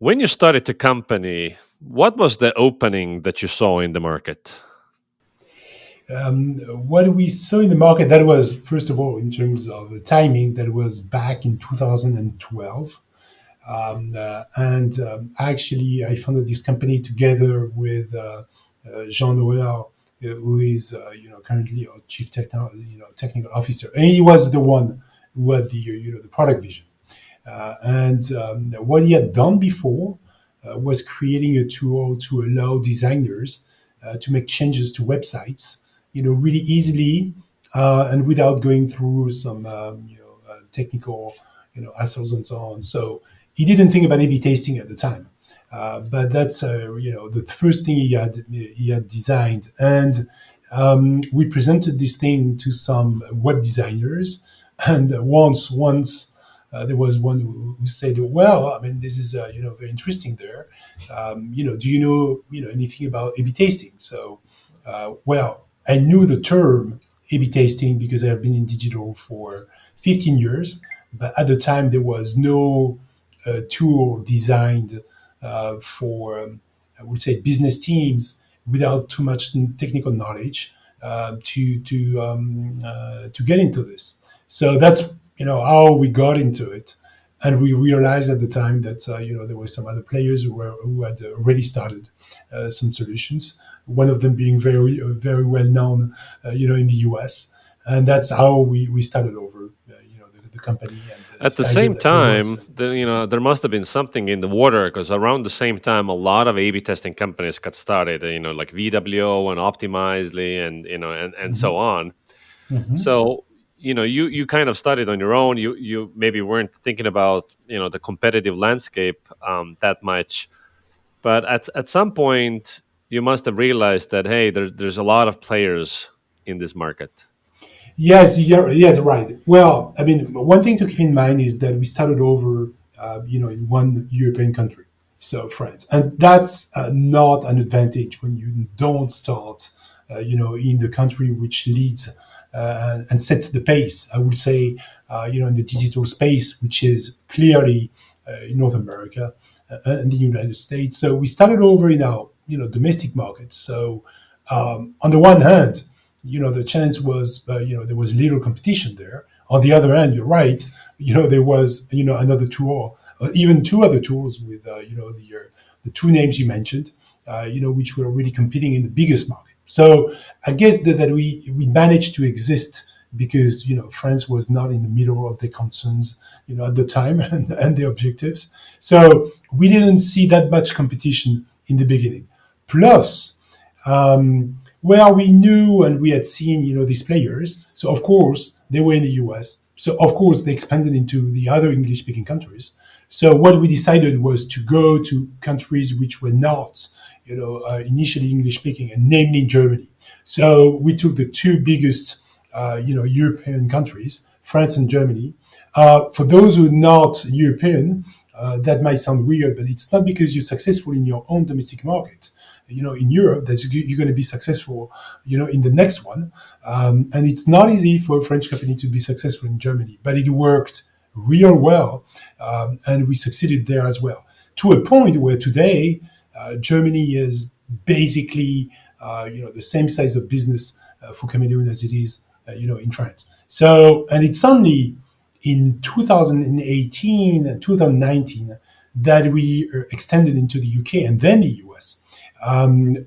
When you started the company, what was the opening that you saw in the market? What we saw in the market, that was, first of all, in terms of the timing, that was back in 2012. And actually, I founded this company together with Jean-Noel, who is currently our technical officer, and he was the one who had the product vision. And what he had done before was creating a tool to allow designers to make changes to websites, really easily and without going through some technical hassles and so on. So he didn't think about A/B testing at the time. But that's the first thing he had designed, and we presented this thing to some web designers, and there was one who said, "Well, I mean, this is very interesting. There, do you know anything about A/B testing?" So, well, I knew the term A/B testing because I have been in digital for 15 years, but at the time there was no tool designed for, I would say, business teams without too much technical knowledge to get into this. So that's how we got into it, and we realized at the time that there were some other players who had already started some solutions. One of them being very well known, in the U.S., and that's how we started over, the company, and At the decided same that there was. time, there must have been something in the water because around the same time, a lot of A/B testing companies got started. Like VWO and Optimizely, and so Mhm. on. Mhm. So you kind of started on your own. You maybe weren't thinking about the competitive landscape that much, but at some point, you must have realized that hey, there's a lot of players in this market. Yes, yes, right. Well, I mean, one thing to keep in mind is that we started over, in one European country, so France, and that's not an advantage when you don't start, in the country which leads and sets the pace. I would say, in the digital space, which is clearly in North America and the United States. So we started over in our, domestic markets. So on the one hand, the chance was, there was little competition there. On the other hand, you're right, there was, another tool, even two other tools with, the two names you mentioned, which were really competing in the biggest market. So I guess that we managed to exist because, France was not in the middle of their concerns, at the time, and their objectives. So we didn't see that much competition in the beginning. Plus, well, we knew and we had seen, these players. So of course they were in the US. So of course they expanded into the other English-speaking countries. So what we decided was to go to countries which were not, initially English-speaking, and namely Germany. So we took the two biggest, European countries, France and Germany. For those who are not European, that might sound weird, but it's not because you're successful in your own domestic market, in Europe, that you're going to be successful, in the next one. And it's not easy for a French company to be successful in Germany, but it worked real well, and we succeeded there as well. To a point where today, Germany is basically, the same size of business for Kameleoon as it is, in France. So, and it's only in 2018 and 2019 that we extended into the UK and then the US.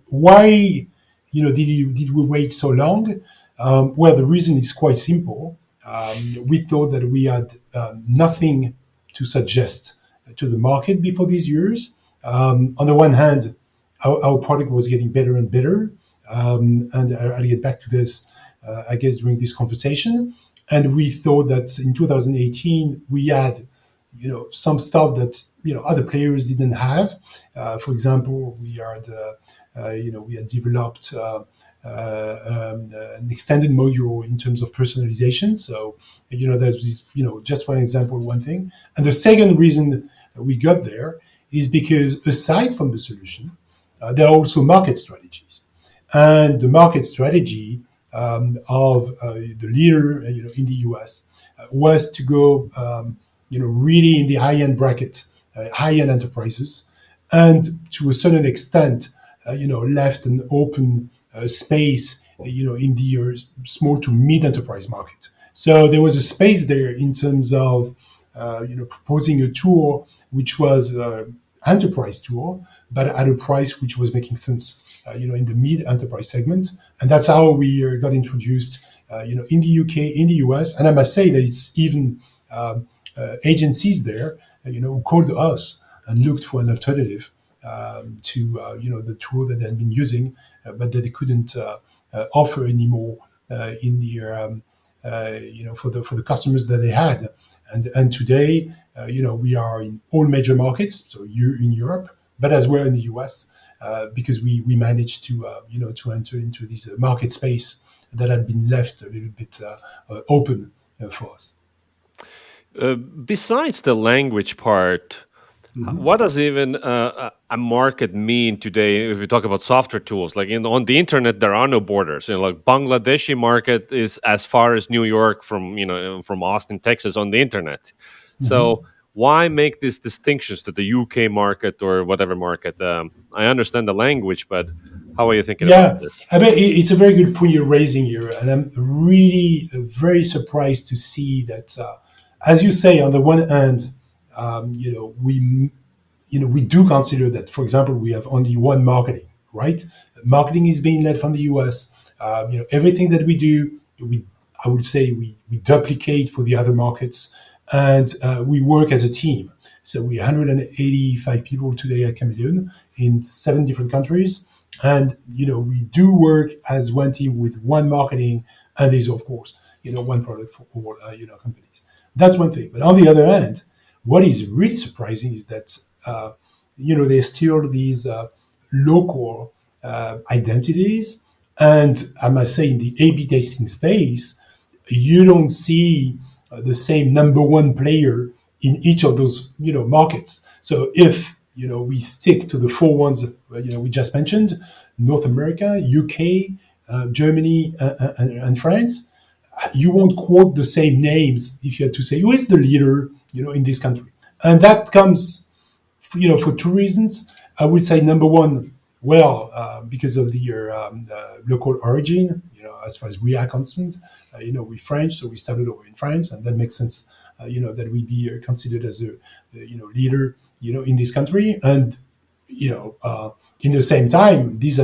Why, did we wait so long? Well, the reason is quite simple. We thought that we had nothing to suggest to the market before these years. On the one hand, our product was getting better and better, and I'll get back to this, I guess, during this conversation. And we thought that in 2018 we had, some stuff that other players didn't have. For example, we had developed an extended module in terms of personalization. So, there's this, just for example, one thing. And the second reason we got there is because aside from the solution, there are also market strategies. And the market strategy of the leader, in the US, was to go, really in the high-end bracket high-end enterprises, and to a certain extent, left an open space, in the small to mid enterprise market. So there was a space there in terms of, proposing a tour which was enterprise tour, but at a price which was making sense, in the mid enterprise segment, and that's how we got introduced, in the UK, in the US, and I must say that it's even agencies there, who called us and looked for an alternative to the tool that they had been using, but that they couldn't offer anymore in their for the customers that they had. And today, we are in all major markets, so you in Europe, but as well in the US, because we managed to to enter into this market space that had been left a little bit open for us. Besides the language part, Mhm. what does even a market mean today if we talk about software tools? Like on the internet, there are no borders. Like Bangladeshi market is as far as New York from from Austin, Texas, on the internet. So Mhm. why make these distinctions to the UK market or whatever market? I understand the language, but how are you thinking about Yeah, this? I mean, it's a very good point you're raising here, and I'm really very surprised to see that, as you say, on the one hand, we do consider that, for example, we have only one marketing, right? Marketing is being led from the US. Everything that we do, I would say, we duplicate for the other markets, and we work as a team. So we're 185 people today at Kameleoon in 7 different countries, and we do work as one team with one marketing, and there's of course one product for all companies. That's one thing. But on the other hand, what is really surprising is that there's still these local identities, and I must say, in the A/B testing space, you don't see the same number one player in each of those markets. So if we stick to the four ones we just mentioned: North America, UK, Germany, and France, you won't quote the same names if you had to say who is the leader in this country. And that comes for two reasons. I would say number one, well, because of the local origin. As far as we are concerned, we're French, so we started over in France, and that makes sense. That we be considered as a leader, in this country, and in the same time, this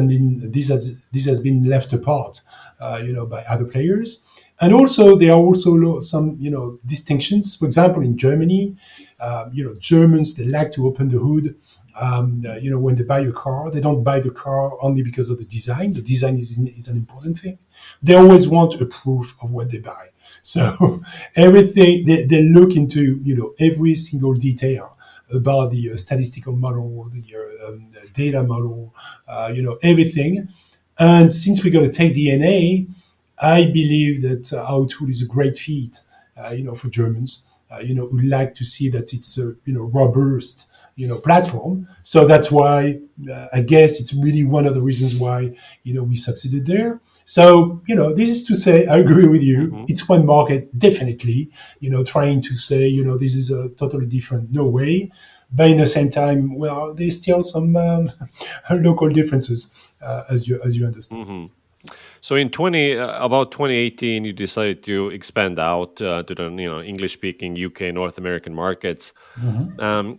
has been left apart, by other players, and also there are also some distinctions. For example, in Germany, Germans, they like to open the hood. When they buy a car, they don't buy the car only because of the design. The design is an important thing. They always want a proof of what they buy. So everything they look into, every single detail about the statistical model, the data model, everything. And since we're going to take DNA, I believe that our tool is a great fit, for Germans, who like to see that it's a robust, platform. So that's why I guess it's really one of the reasons why we succeeded there. So this is to say, I agree with you. Hmm. It's one market, definitely. Trying to say this is a totally different, no way. But in the same time, well, there's still some local differences, as you understand. Hmm. So in 2018, you decided to expand out to the English speaking UK North American markets. Mhm. Um,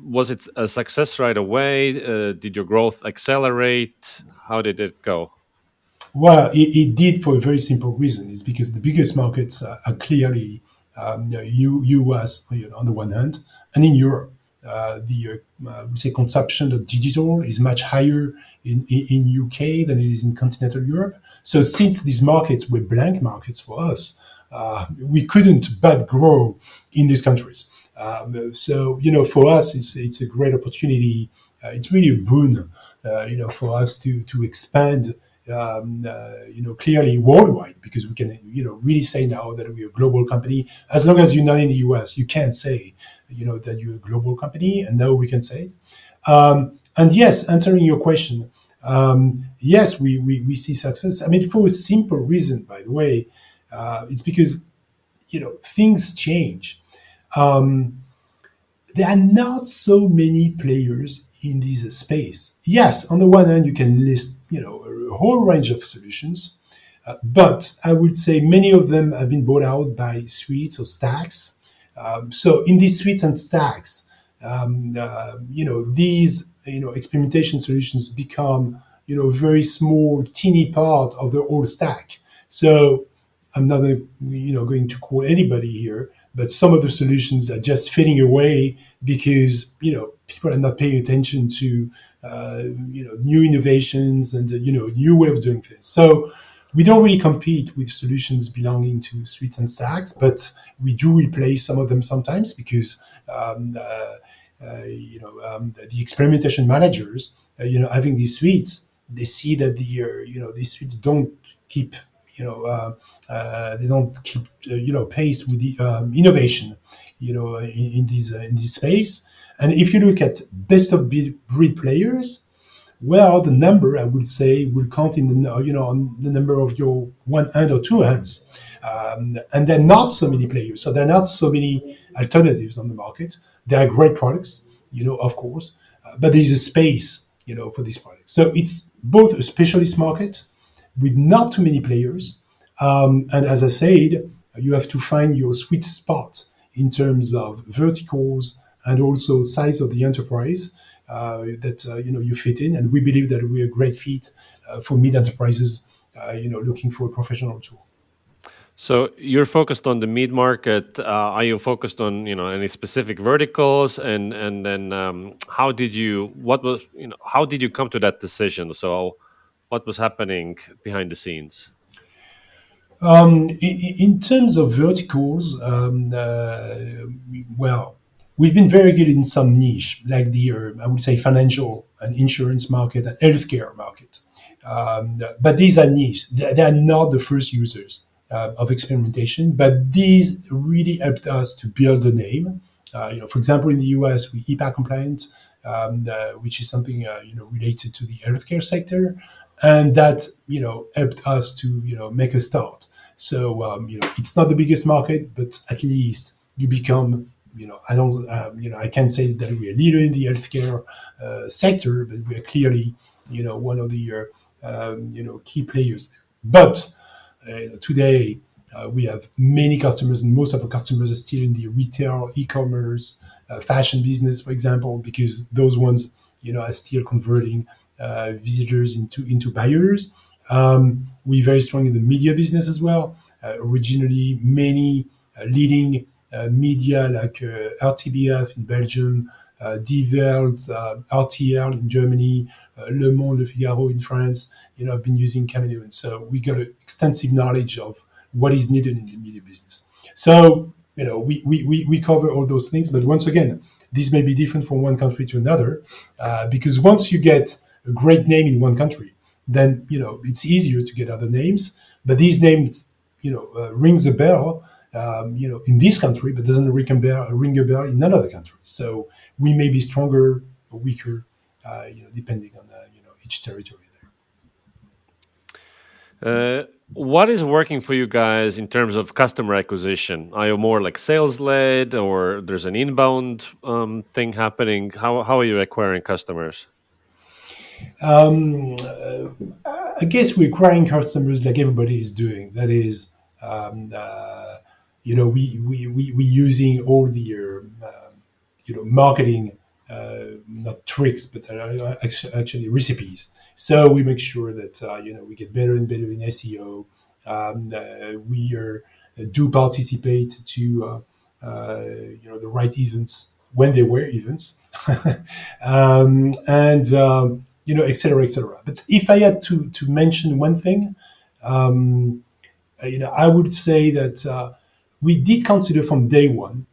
was it a success right away? Did your growth accelerate? How did it go? Well, it did for a very simple reason. It's because the biggest markets are clearly US, on the one hand, and in Europe. The say consumption of digital is much higher in UK than it is in continental Europe. So since these markets were blank markets for us, we couldn't but grow in these countries. So for us, it's a great opportunity. It's really a boon, for us to expand, clearly worldwide, because we can, really say now that we're a global company. As long as you're not in the US, you can't say, that you're a global company, and now we can say it. And yes, answering your question, yes, we see success. I mean, for a simple reason, by the way, it's because things change. Um, there are not so many players in this space. Yes, on the one hand, you can list, a whole range of solutions, but I would say many of them have been bought out by suites or stacks. So in these suites and stacks, these experimentation solutions become very small, teeny part of the whole stack. So I'm not going to call anybody here, but some of the solutions are just fading away because people are not paying attention to new innovations and new way of doing things. So we don't really compete with solutions belonging to suites and stacks, but we do replace some of them sometimes because the experimentation managers, having these suites, they see that these suites don't keep they don't keep pace with the innovation in this space. And if you look at best of breed players, well, the number I would say will count in the on the number of your one hand or two hands, and there are not so many players, so there are not so many alternatives on the market. There are great products, of course, but there is a space, for these products. So it's both a specialist market with not too many players, and as I said, you have to find your sweet spot in terms of verticals and also size of the enterprise that you fit in. And we believe that we're a great fit for mid enterprises, looking for a professional tool. So you're focused on the mid market. Are you focused on any specific verticals? And then how did you what was how did you come to that decision? So what was happening behind the scenes? In terms of verticals, well, we've been very good in some niche, like the I would say financial and insurance market and healthcare market. But these are niche; they are not the first users of experimentation. But these really helped us to build a name. For example, in the US, we HIPAA compliant, which is something related to the healthcare sector, and that helped us to make a start. So it's not the biggest market, but at least you become I don't I can't say that we're a leader in the healthcare sector, but we are clearly one of the key players there. But today we have many customers, and most of our customers are still in the retail, e-commerce, fashion business, for example, because those ones are still converting visitors into buyers. We're very strong in the media business as well. Originally, many leading media like RTBF in Belgium, Die Welt, RTL in Germany, Le Monde, Le Figaro in France, have been using Kameleoon. So we got an extensive knowledge of what is needed in the media business. So, we cover all those things. But once again, this may be different from one country to another, because once you get a great name in one country, then it's easier to get other names. But these names, rings a bell, in this country, but doesn't ring a bell in another country. So we may be stronger or weaker, depending on each territory there. What is working for you guys in terms of customer acquisition? Are you more like sales led, or there's an inbound thing happening? How are you acquiring customers? Um, I guess we're acquiring customers like everybody is doing. That is, we using all the marketing, not tricks, but actually recipes. So we make sure that we get better and better in SEO. We do participate to the right events when they were events, and et cetera, et cetera. But if I had to mention one thing, um, I would say that we did consider from day one,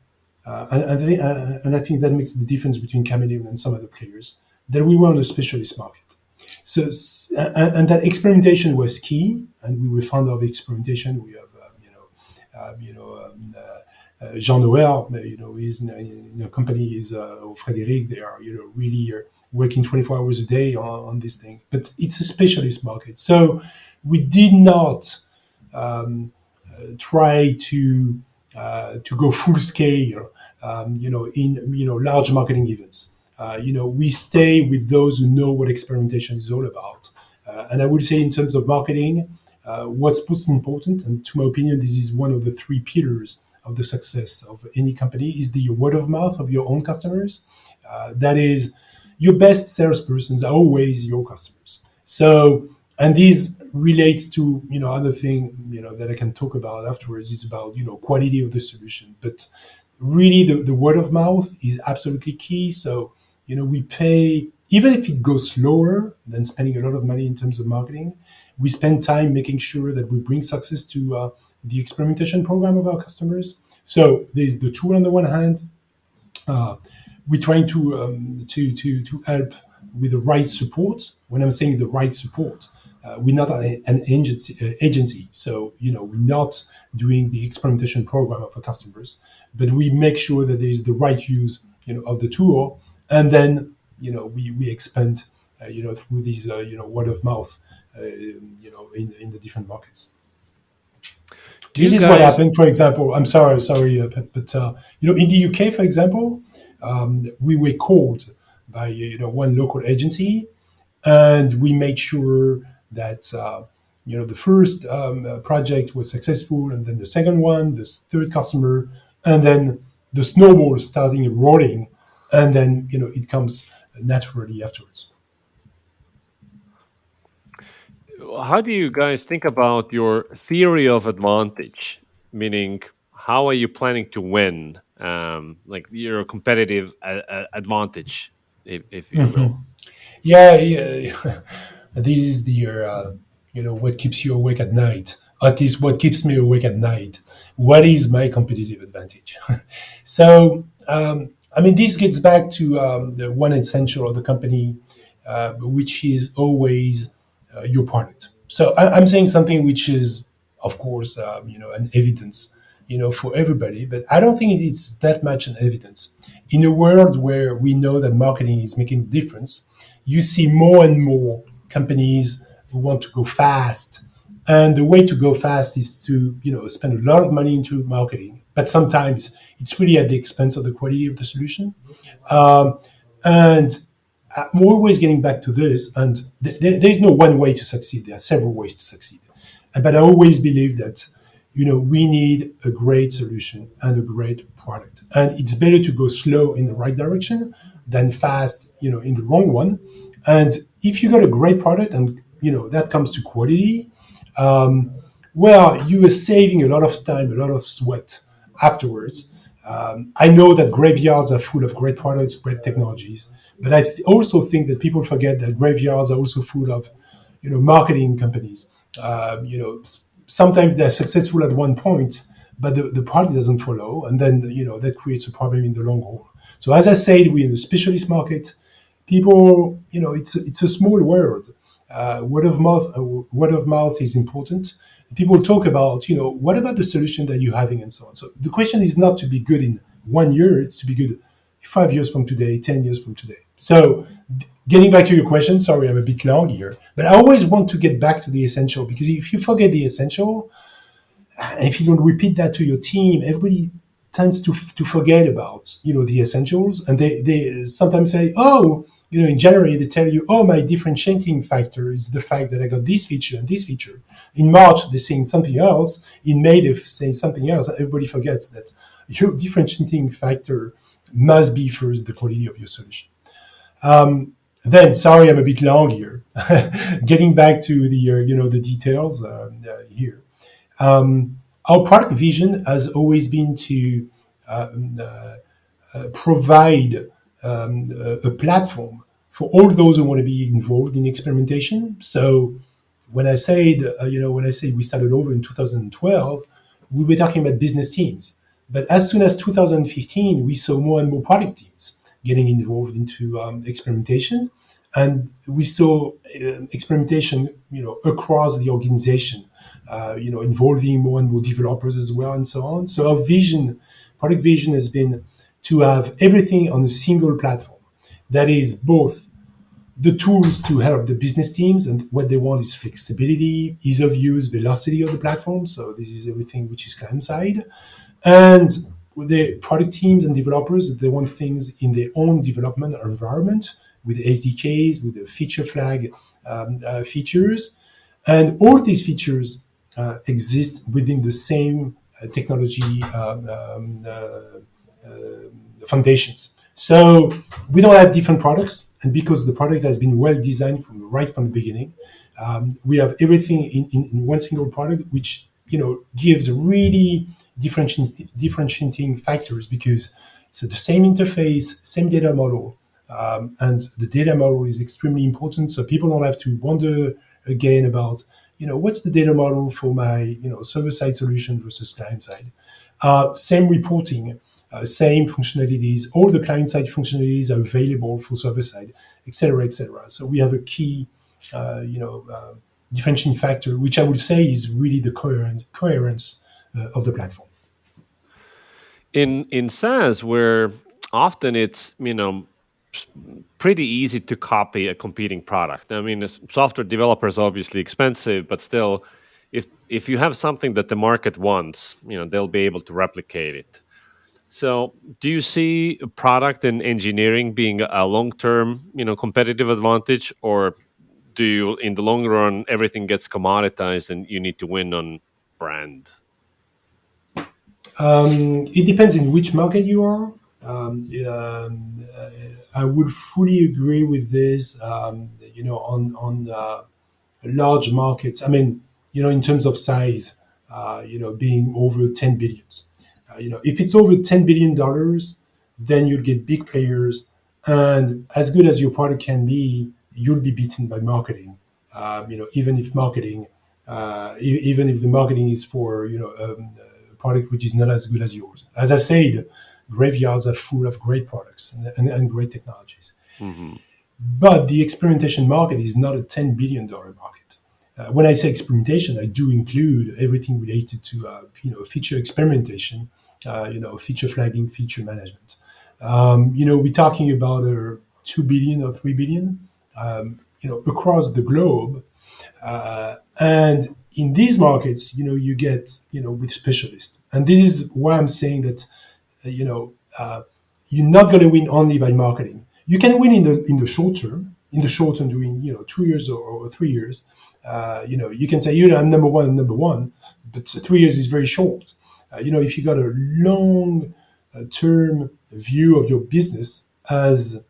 and I think that makes the difference between Chameleon and some other players, that we were on a specialist market. So, and that experimentation was key, and we were fond of experimentation. We have, Jean Noel, is in a company, is Frédéric. They are, really working 24 hours a day on this thing. But it's a specialist market, so we did not try to to go full scale, in large marketing events. We stay with those who know what experimentation is all about. And I would say, in terms of marketing, what's most important, and to my opinion, this is one of the three pillars of the success of any company, is the word of mouth of your own customers. That is, your best salespersons are always your customers. So, and this relates to other thing that I can talk about afterwards, is about quality of the solution. But really, the word of mouth is absolutely key. So we pay, even if it goes slower than spending a lot of money in terms of marketing, we spend time making sure that we bring success to the experimentation program of our customers. So there's the tool on the one hand. uh, we're trying to help with the right support. When I'm saying the right support, we're not an agency, so we're not doing the experimentation program of our customers, but we make sure that there is the right use of the tool, and then we expand through these word of mouth in the different markets. Do This you is what guys? happened. For example, I'm sorry, but in the UK, for example, we were called by one local agency, and we made sure that the first project was successful, and then the second one, the third customer, and then the snowball starting rolling, and then it comes naturally afterwards. How do you guys think about your theory of advantage? Meaning, how are you planning to win? Like your competitive advantage, if you will. Mhm. Yeah, yeah. This is the what keeps you awake at night. At least what keeps me awake at night. What is my competitive advantage? So, I mean, this gets back to the one essential of the company, which is always your product. So I'm saying something which is, of course, an evidence, for everybody, but I don't think it's that much an evidence. In a world where we know that marketing is making a difference, you see more and more companies who want to go fast, and the way to go fast is to spend a lot of money into marketing, but sometimes it's really at the expense of the quality of the solution. um, and I'm always getting back to this, and there's no one way to succeed. There are several ways to succeed, but I always believe that we need a great solution and a great product, and it's better to go slow in the right direction than fast, in the wrong one. And if you got a great product, and that comes to quality, um, well, you are saving a lot of time, a lot of sweat afterwards. I know that graveyards are full of great products, great technologies, but I also think that people forget that graveyards are also full of, marketing companies. Sometimes they're successful at one point, but the product doesn't follow, and then that creates a problem in the long haul. So as I said, we're in the specialist market. People, it's a small world. Word of mouth is important. People talk about, what about the solution that you're having, and so on. So the question is not to be good in 1 year; it's to be good 5 years from today, 10 years from today. So, getting back to your question, sorry, I'm a bit long here, but I always want to get back to the essential, because if you forget the essential, and if you don't repeat that to your team, everybody tends to forget about the essentials, and they sometimes say, oh, in January they tell you, oh, my differentiating factor is the fact that I got this feature and this feature. In March they're saying something else. In May they're saying something else. Everybody forgets that your differentiating factor must be first the quality of your solution. Then, sorry, I'm a bit long here. Getting back to the the details here. Our product vision has always been to provide a platform for all those who want to be involved in experimentation. So when I say we started over in 2012, we were talking about business teams. But as soon as 2015, we saw more and more product teams getting involved into experimentation, and we saw experimentation, across the organization, involving more and more developers as well, and so on. So our vision, product vision, has been to have everything on a single platform. That is both the tools to help the business teams, and what they want is flexibility, ease of use, velocity of the platform. So this is everything which is client side. And the product teams and developers, they want things in their own development environment with SDKs, with the feature flag features. And all these features exist within the same technology foundations. So we don't have different products, and because the product has been well designed from right from the beginning, we have everything in one single product, which gives really differentiating factors because it's the same interface, same data model, and the data model is extremely important. So people don't have to wonder again about what's the data model for my server side solution versus client side. Same reporting, same functionalities. All the client side functionalities are available for server side, etc., etc. So we have a key, differentiating factor, which I would say is really the coherence of the platform. In SaaS, where often it's pretty easy to copy a competing product. I mean, software developer is obviously expensive, but still, if you have something that the market wants, they'll be able to replicate it. So, do you see product and engineering being a long-term, competitive advantage, or do you, in the long run, everything gets commoditized and you need to win on brand? It depends in which market you are. I would fully agree with this. On large markets. I mean, in terms of size, being over 10 billions. If it's over $10 billion, then you'll get big players, and as good as your product can be, you'll be beaten by marketing. Even if even if the marketing is for a product which is not as good as yours. As I said, graveyards are full of great products and great technologies. Hmm. But the experimentation market is not a $10 billion market. When I say experimentation, I do include everything related to feature experimentation, feature flagging, feature management. We're talking about 2 billion or 3 billion, across the globe, and in these markets, you get with specialists, and this is why I'm saying that you know, uh, you're not going to win only by marketing. You can win in the short term. In the short term, during 2 years or 3 years, you can say I'm number one, but 3 years is very short. If you got a long term view of your business, as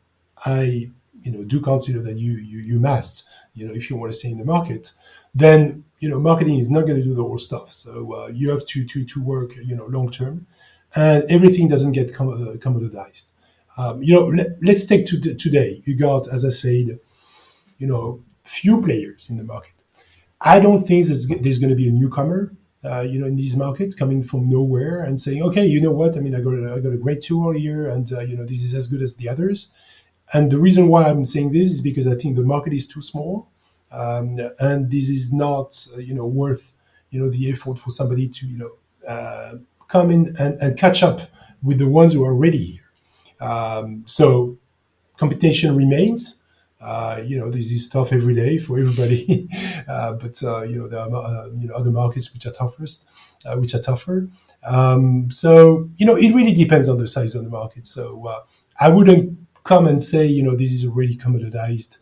I do consider that you must, if you want to stay in the market, then marketing is not going to do the whole stuff. So you have to work long term, and everything doesn't get commoditized. Let's take today. You got, as I said, few players in the market. I don't think there's going to be a newcomer, in these markets coming from nowhere and saying, okay, you know what? I mean, I got a great tool here, and this is as good as the others. And the reason why I'm saying this is because I think the market is too small, and this is not, worth, the effort for somebody to, come in and catch up with the ones who are already here. So competition remains. This is tough every day for everybody, but there are other markets which are tougher. So it really depends on the size of the market. So I wouldn't come and say this is already commoditized.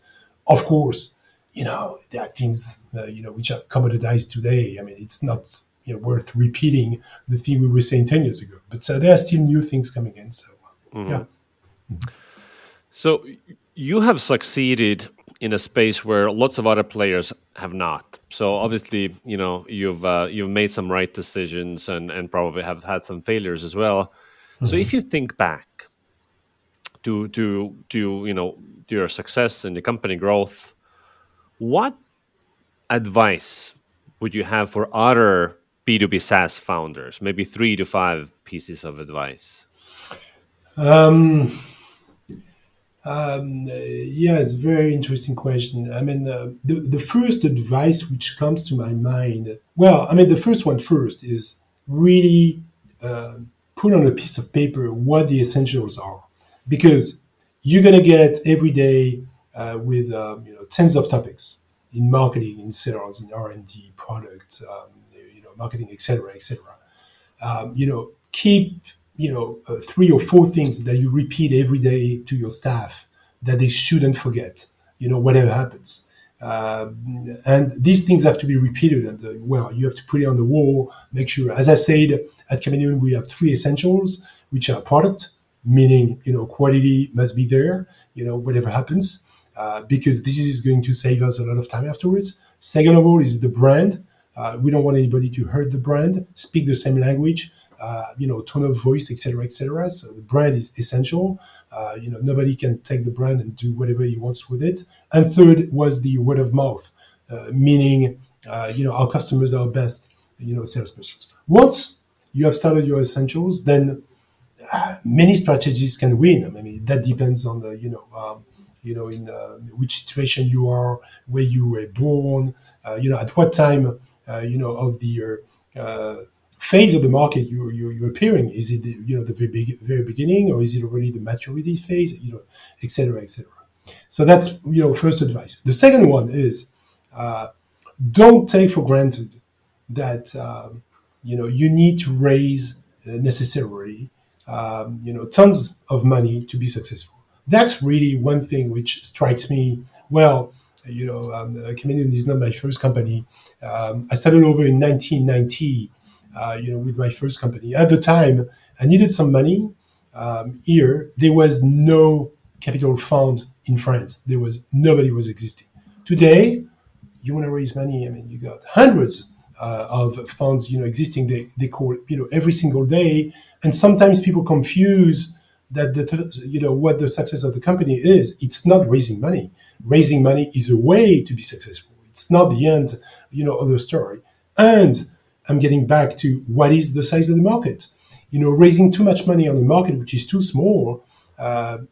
Of course, there are things which are commoditized today. I mean, it's not worth repeating the thing we were saying 10 years ago. But there are still new things coming in. So yeah. Hmm. So you have succeeded in a space where lots of other players have not. So obviously, you've made some right decisions and probably have had some failures as well. So if Mhm. you think back to your success and the company growth, what advice would you have for other B2B SaaS founders? Maybe 3 to 5 pieces of advice. Um, yeah, it's a very interesting question. I mean, the first advice which comes to my mind, well, I mean, the first one first is really put on a piece of paper what the essentials are, because you're gonna get every day with tens of topics in marketing, in sales, in R&D, product, marketing, etc., etc. keep, three or four things that you repeat every day to your staff that they shouldn't forget, whatever happens. uh, and these things have to be repeated, and well, you have to put it on the wall. Make sure, as I said, at Kameleoon we have three essentials, which are product, meaning quality must be there, whatever happens, because this is going to save us a lot of time afterwards. Second of all is the brand. We don't want anybody to hurt the brand, speak the same language, tone of voice, etc., etc. So the brand is essential. Nobody can take the brand and do whatever he wants with it. And third was the word of mouth, meaning our customers are our best, salespersons. Once you have started your essentials, then many strategies can win. I mean, that depends on the in which situation you are, where you were born, at what time of the phase of the market you're appearing. Is it the very beginning, or is it already the maturity phase? Etc. Etc. So that's first advice. The second one is don't take for granted that you need to raise necessarily tons of money to be successful. That's really one thing which strikes me. Well, Chameleon is not my first company. I started over in 1990. With my first company. At the time, I needed some money. Here, there was no capital fund in France. There was nobody was existing. Today, you want to raise money. I mean, you got hundreds of funds, existing. They call, every single day, and sometimes people confuse that what the success of the company is. It's not raising money. Raising money is a way to be successful. It's not the end, of the story. And I'm getting back to what is the size of the market. Raising too much money on the market, which is too small,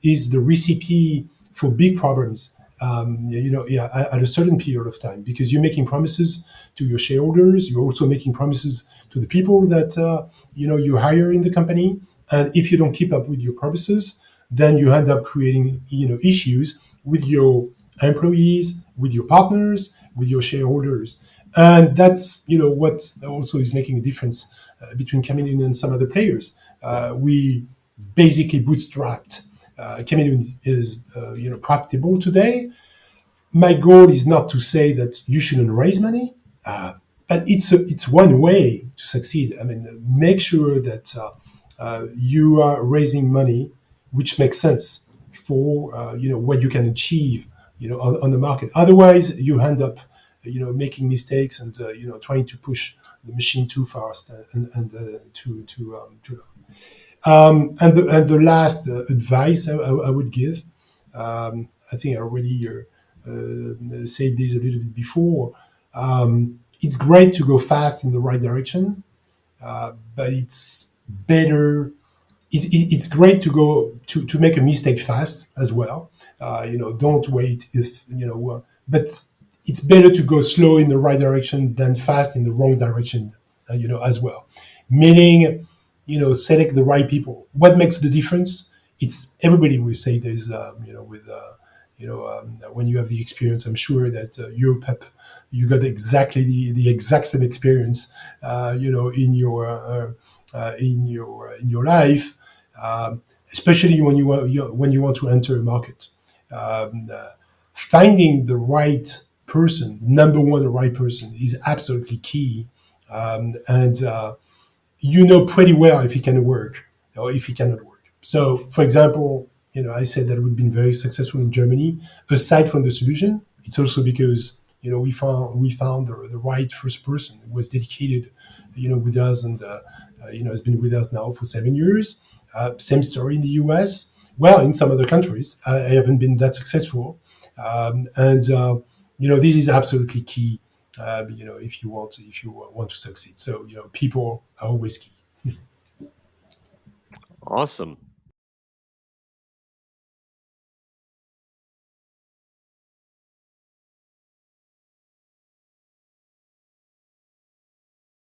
is the recipe for big problems. Yeah, at a certain period of time, because you're making promises to your shareholders, you're also making promises to the people that you hire in the company, and if you don't keep up with your promises, then you end up creating issues with your employees, with your partners, with your shareholders, and that's what also is making a difference between Chameleon and some other players. We basically bootstrapped. Chameleon is profitable today. My goal is not to say that you shouldn't raise money, but it's one way to succeed. I mean, make sure that you are raising money which makes sense for what you can achieve on the market. Otherwise, you end up making mistakes and trying to push the machine too fast and too low. And the last advice I would give, I think I already said this a little bit before. It's great to go fast in the right direction, but it's better. It's great to go to make a mistake fast as well. Don't wait if but it's better to go slow in the right direction than fast in the wrong direction. As well. Meaning, select the right people. What makes the difference? It's everybody will say there's with when you have the experience. I'm sure that you got exactly the exact same experience in your life, especially when you want to enter a market. Finding the right person, number one, the right person is absolutely key, and you know pretty well if it can work or if it cannot work. So, for example, I said that we've been very successful in Germany. Aside from the solution, it's also because we found the right first person who was dedicated, with us, and has been with us now for 7 years. Same story in the U.S. Well, in some other countries, I haven't been that successful, and this is absolutely key. If you want to succeed. So people are always key. Awesome.